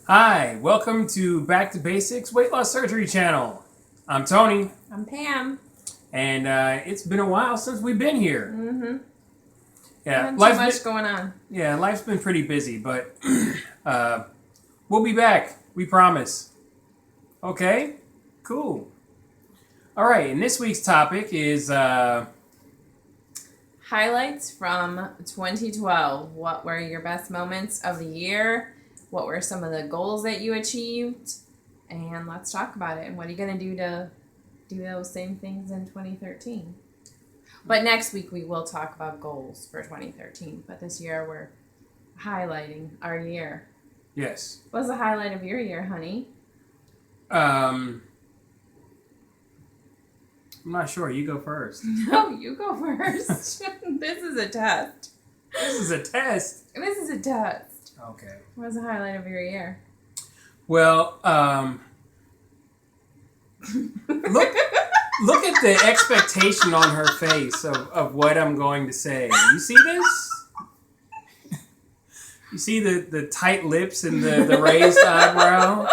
Hi, welcome to Back to Basics Weight Loss Surgery channel. I'm Tony, I'm Pam. and it's been a while since we've been here. Mm-hmm. Yeah, Not too much going on. Yeah, life's been pretty busy, but we'll be back. We promise. Okay, cool. All right, and this week's topic is Highlights from 2012. What were your best moments of the year? What were some of the goals that you achieved? And let's talk about it. And what are you going to do those same things in 2013? But next week we will talk about goals for 2013. But this year we're highlighting our year. yes. What was the highlight of your year, honey? I'm not sure. You go first. No, you go first. This is a test. This is a test. This is a test. Okay. What was the highlight of your year? Well, look at the expectation on her face of what I'm going to say. You see this? You see the tight lips and the raised eyebrow?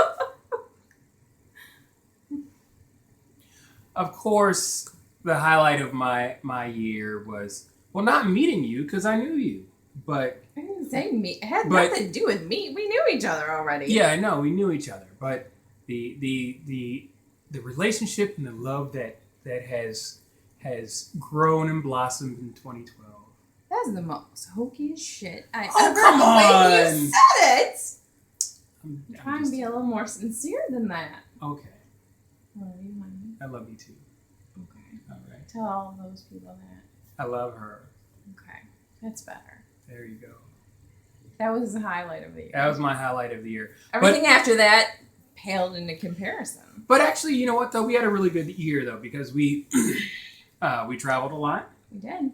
Of course, the highlight of my year was, well, not meeting you because I knew you, but I didn't say me. It had But- nothing to do with me. We knew each other already. yeah, I know we knew each other, but the relationship and the love that has grown and blossomed in 2012. That's the most hokiest shit I Oh, ever. come The way on. you said it. I'm Try and just- be a little more sincere than that. okay. Love you, honey. I love you too. Okay. All right. Tell all those people that. I love her. Okay. That's better. There you go. That was the highlight of the year. That was my highlight of the year. Everything after that paled into comparison. But actually, you know what though? We had a really good year though because we traveled a lot. We did.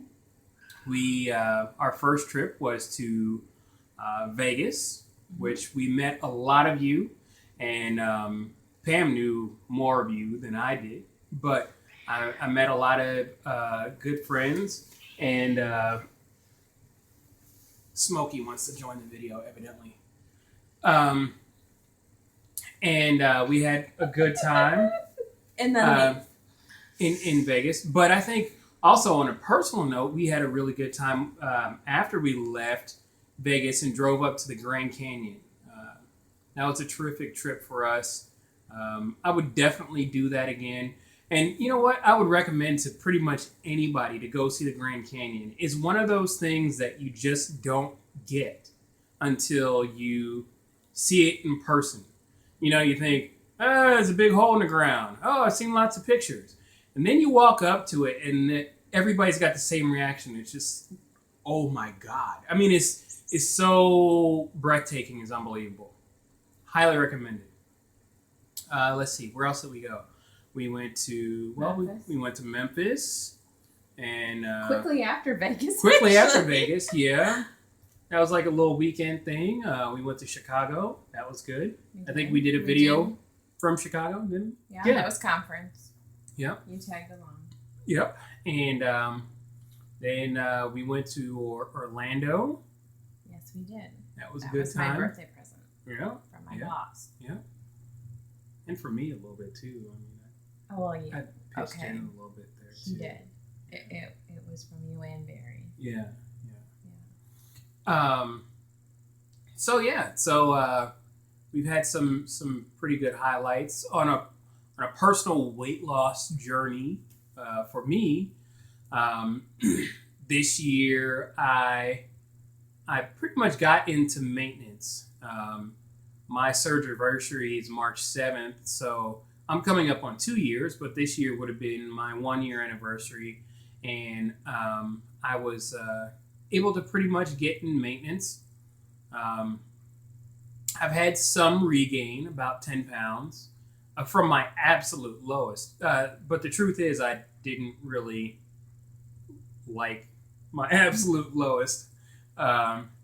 We our first trip was to Vegas, which we met a lot of you, and Pam knew more of you than I did. But I met a lot of good friends, and Smokey wants to join the video, evidently. And we had a good time And then in Vegas. But I think also on a personal note, we had a really good time after we left Vegas and drove up to the Grand Canyon. That was a terrific trip for us. I would definitely do that again. And you know what? I would recommend to pretty much anybody to go see the Grand Canyon. It's one of those things that you just don't get until you see it in person. You know, you think, oh, there's a big hole in the ground. Oh, I've seen lots of pictures. And then you walk up to it and everybody's got the same reaction. It's just, oh my God. I mean, it's so breathtaking. It's unbelievable. Highly recommended. Let's see. Where else did we go? We went to, Memphis. we went to Memphis. And quickly after Vegas. quickly after actually. Vegas, yeah. That was like a little weekend thing. We went to Chicago. That was good. I think we did a video did. from Chicago, didn't we? Yeah, Yeah. that was conference. Yep. You tagged along. Yep. And then we went to Orlando. Yes, we did. That was That a good was time. my birthday present Yeah. from my Yeah. boss. Yeah. And for me a little bit too. I mean, Oh, well, I yeah, pitched Okay. in a little bit there too. he did. It was from you and Barry. Yeah. So yeah. So we've had some pretty good highlights on a personal weight loss journey. For me, this year I pretty much got into maintenance. My surgery anniversary is March 7th, so I'm coming up on 2 years, but this year would have been my 1 year anniversary, and I was able to pretty much get in maintenance. I've had some regain, about 10 pounds, from my absolute lowest. But the truth is, I didn't really like my absolute lowest.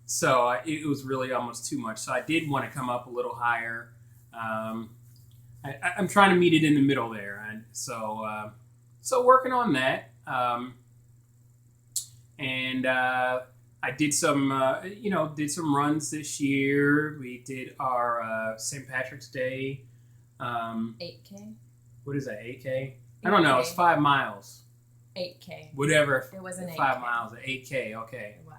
So it was really almost too much. So I did want to come up a little higher. I'm trying to meet it in the middle there. And so working on that. And I I did some, did some runs this year. We did our St. Patrick's Day. 8K. What is that? 8K? I don't know. It's 5 miles. 8K. Whatever. It was an 8K. 5 miles. 8K. Okay. It was.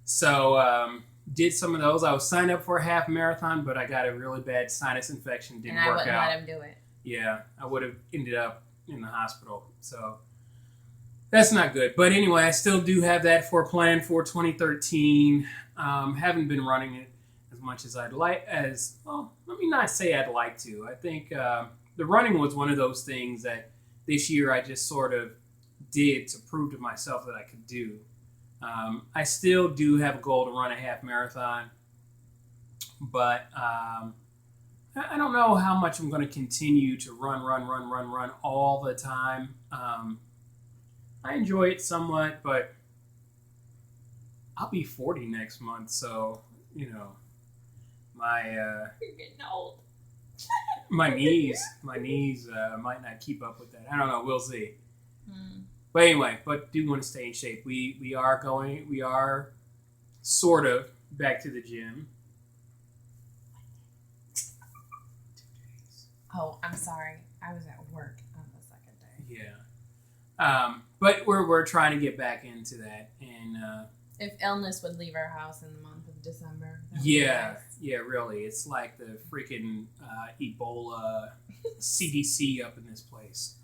So did some of those. I was signed up for a half marathon, but I got a really bad sinus infection. Didn't work out. And I wouldn't let him do it. Yeah, I would have ended up in the hospital. So that's not good. But anyway, I still do have that for plan for 2013. Haven't been running it as much as I'd like. Let me not say I'd like to. I think the running was one of those things that this year I just sort of did to prove to myself that I could do. I still do have a goal to run a half marathon, but I don't know how much I'm going to continue to run all the time. I enjoy it somewhat, but I'll be 40 next month, so my You're getting old. my knees might not keep up with that. I don't know. We'll see. Hmm. But anyway, do want to stay in shape. We are sort of back to the gym. Oh, I'm sorry. I was at work on the second day. Yeah. But we're trying to get back into that, and If illness would leave our house in the month of December. That would be yeah, nice. really, it's like the freaking Ebola CDC up in this place.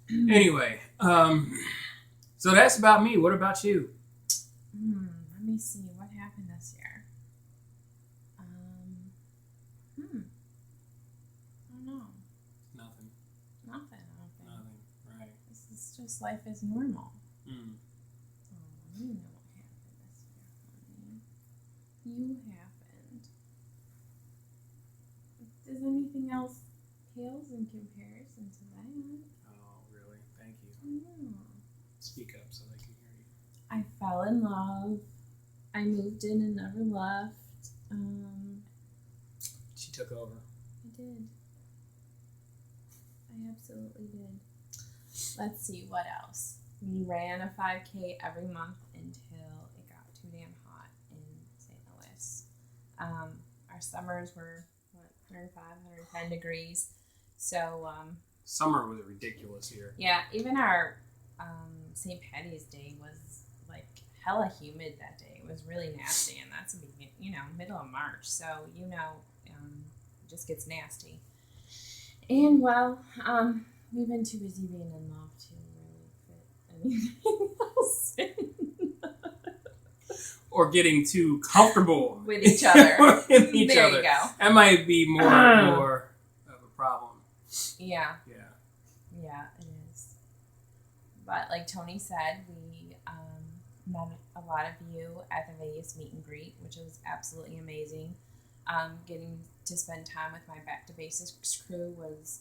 Anyway, so that's about me. What about you? Let me see what happened this year. I don't know. Nothing. Nothing. I don't think. Nothing. Right. This is just life is normal. Mm. Oh, you know what happened this year, honey. You happened. Does anything else pales in comparison to that? Oh, really? Thank you. Yeah. Speak up so they can hear you. I fell in love. I moved in and never left. She took over. I did. I absolutely did. Let's see, what else? We ran a 5K every month until it got too damn hot in St. Louis. Our summers were, 105, 110 degrees. So, Summer was ridiculous here. yeah, even our St. Patty's Day was like hella humid that day. It was really nasty, and that's middle of March, so it just gets nasty. And well, we've been too busy being in love to really fit anything else in. Or getting too comfortable With each other. with each There other. you go. That might be more of a problem. Yeah. Yeah. It is. But like Tony said, we met a lot of you at the Vegas meet and greet, which was absolutely amazing. Getting to spend time with my Back to Basics crew was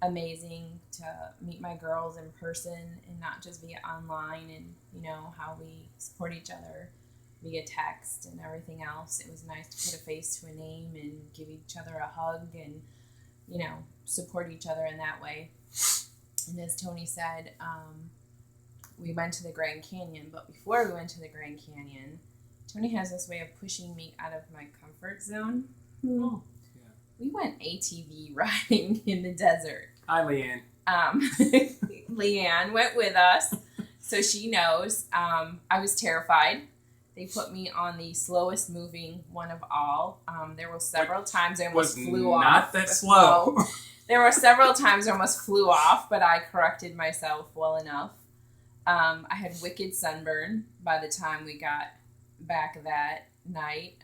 amazing, to meet my girls in person and not just via online, and how we support each other via text and everything else. It was nice to put a face to a name and give each other a hug and support each other in that way. And as Tony said, we went to the Grand Canyon, but before we went to the Grand Canyon, Tony has this way of pushing me out of my comfort zone. Oh, yeah. We went ATV riding in the desert. Hi, Leanne. Leanne went with us, so she knows. I was terrified. They put me on the slowest moving one of all. There were several times I almost flew off. Not that slow. There were several times I almost flew off, but I corrected myself well enough. I had wicked sunburn by the time we got back that night.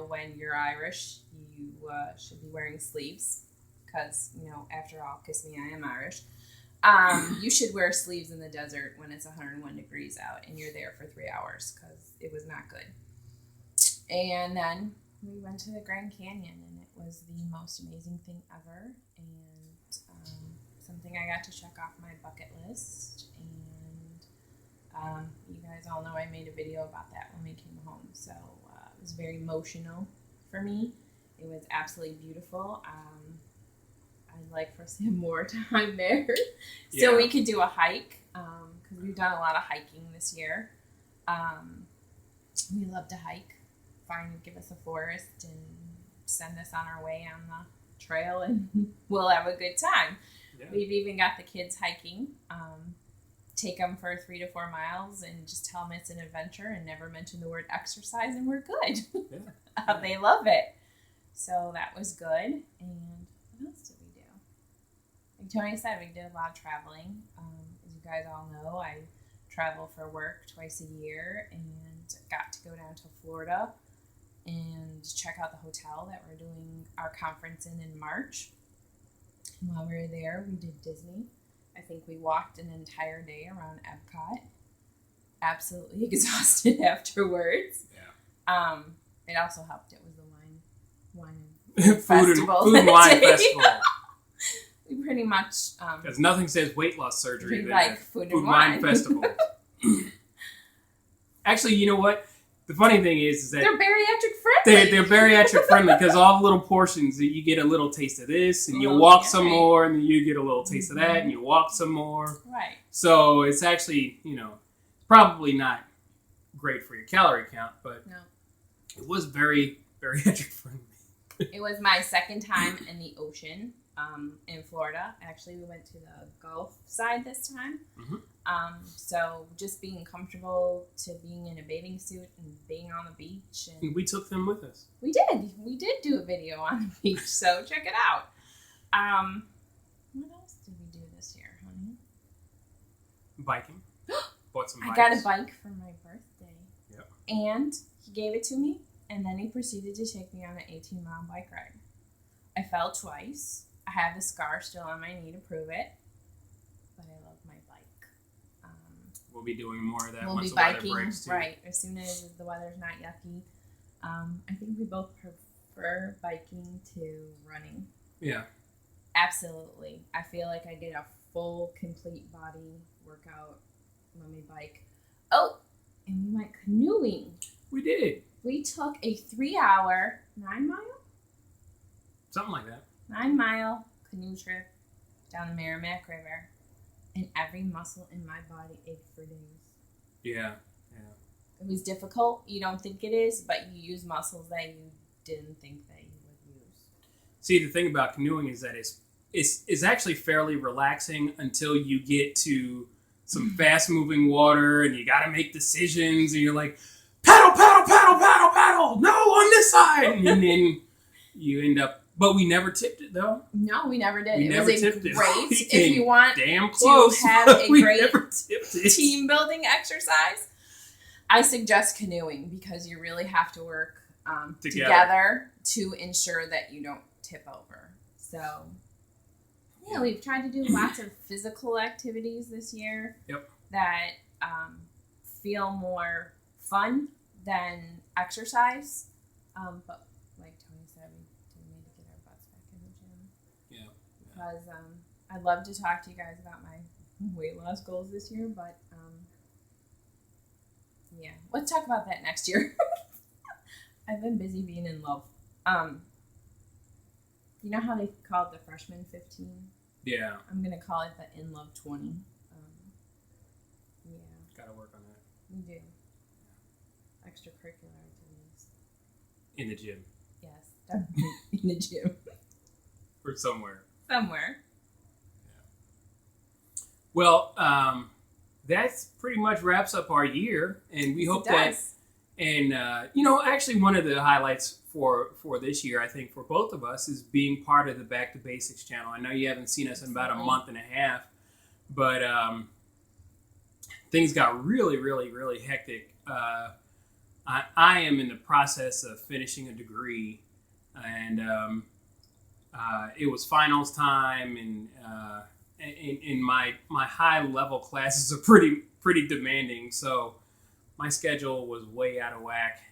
When you're Irish, you should be wearing sleeves because, after all, kiss me, I am Irish. You should wear sleeves in the desert when it's 101 degrees out and you're there for 3 hours because it was not good. And then we went to the Grand Canyon, and it was the most amazing thing ever, and something I got to check off my bucket list. And you guys all know I made a video about that when we came home, so it was very emotional for me. It was absolutely beautiful. I'd like for us to have more time there so we could do a hike, because we've done a lot of hiking this year. We love to hike. Give us a forest and send us on our way on the trail, and we'll have a good time. Yeah. We've even got the kids hiking. Take them for 3 to 4 miles and just tell them it's an adventure and never mention the word exercise, and we're good. Yeah. They love it. So that was good. And what else did we do? Like Tony said, we did a lot of traveling. As you guys all know, I travel for work twice a year and got to go down to Florida and check out the hotel that we're doing our conference in March. And while we were there, we did Disney. I think we walked an entire day around Epcot. Absolutely exhausted afterwards. Yeah. It also helped. It was the wine festival. Food and wine festival. We pretty much because nothing says weight loss surgery than like food and wine festival. Actually, you know what? The funny thing is that they're bariatric friendly. They're bariatric friendly because all the little portions, you get a little taste of this, and you walk some more, and you get a little taste of that, and you walk some more. Right. So it's actually, probably not great for your calorie count, but it was very bariatric friendly. It was my second time in the ocean in Florida. Actually, we went to the Gulf side this time. Mm-hmm. So just being comfortable to being in a bathing suit and being on the beach. And we took them with us. We did. We did do a video on the beach, so check it out. What else did we do this year, honey? Biking. Bought some bikes. I got a bike for my birthday. Yep. And he gave it to me, and then he proceeded to take me on an 18-mile bike ride. I fell twice. I have the scar still on my knee to prove it. But I love my bike. We'll be doing more of that we'll once be the biking, weather breaks too. Right, as soon as the weather's not yucky. I think we both prefer biking to running. Yeah. Absolutely. I feel like I get a full, complete body workout when we bike. Oh, and we went canoeing. We did. We took a 3-hour, 9-mile? Something like that. 9-mile canoe trip down the Merrimack River. And every muscle in my body ached for days. Yeah. It was difficult. You don't think it is, but you use muscles that you didn't think that you would use. See, the thing about canoeing is that it's actually fairly relaxing until you get to some fast-moving water and you got to make decisions and you're like, paddle, paddle, paddle, paddle, paddle. No, on this side. And then you end up... But we never tipped it, though. No, we never did. It was great, if you want damn close, to have a great team team-building exercise, I suggest canoeing because you really have to work together to ensure that you don't tip over. So, yeah, we've tried to do lots of physical activities this year that feel more fun than exercise. But like Tony said, we do need to get our butts back in the gym. Yeah. Because I'd love to talk to you guys about my weight loss goals this year, but yeah, let's talk about that next year. I've been busy being in love. You know how they call it the freshman 15? Yeah. I'm gonna call it the in love 20. Yeah. Gotta work on that. We do. Extracurricular activities. In the gym. Yes, definitely in the gym. Or somewhere. Somewhere. Yeah. Well, that's pretty much wraps up our year, and we hope that. And actually, one of the highlights for this year, I think, for both of us, is being part of the Back to Basics channel. I know you haven't seen us in about a month and a half, but things got really, really, really hectic. I am in the process of finishing a degree, and it was finals time, and in my high level classes are pretty demanding, so my schedule was way out of whack.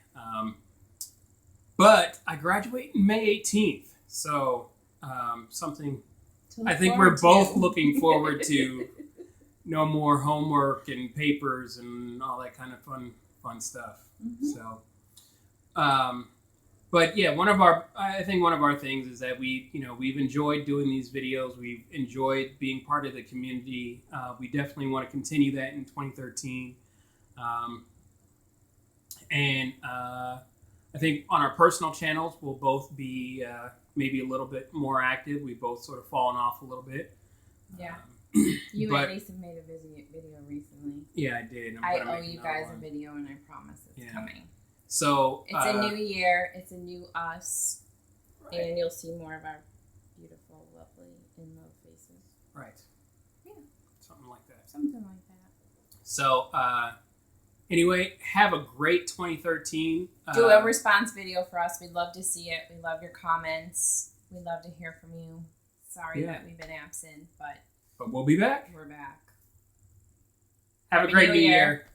But I graduate in May 18th, so something I think we're both looking forward to. No more homework and papers and all that kind of fun stuff. Mm-hmm. So, but yeah, I think one of our things is that we've enjoyed doing these videos. We've enjoyed being part of the community. We definitely want to continue that in 2013. And I think on our personal channels, we'll both be maybe a little bit more active. We've both sort of fallen off a little bit. Yeah. You but, at least have made a video recently. Yeah, I did. I owe you guys a video, and I promise it's coming. So it's a new year. It's a new us. Right. And you'll see more of our beautiful, lovely, in-love faces. Right. Yeah. Something like that. Something like that. So, anyway, have a great 2013. Do a response video for us. We'd love to see it. We love your comments. We'd love to hear from you. Sorry that we've been absent, but we'll be back. We're back. Have a great new year.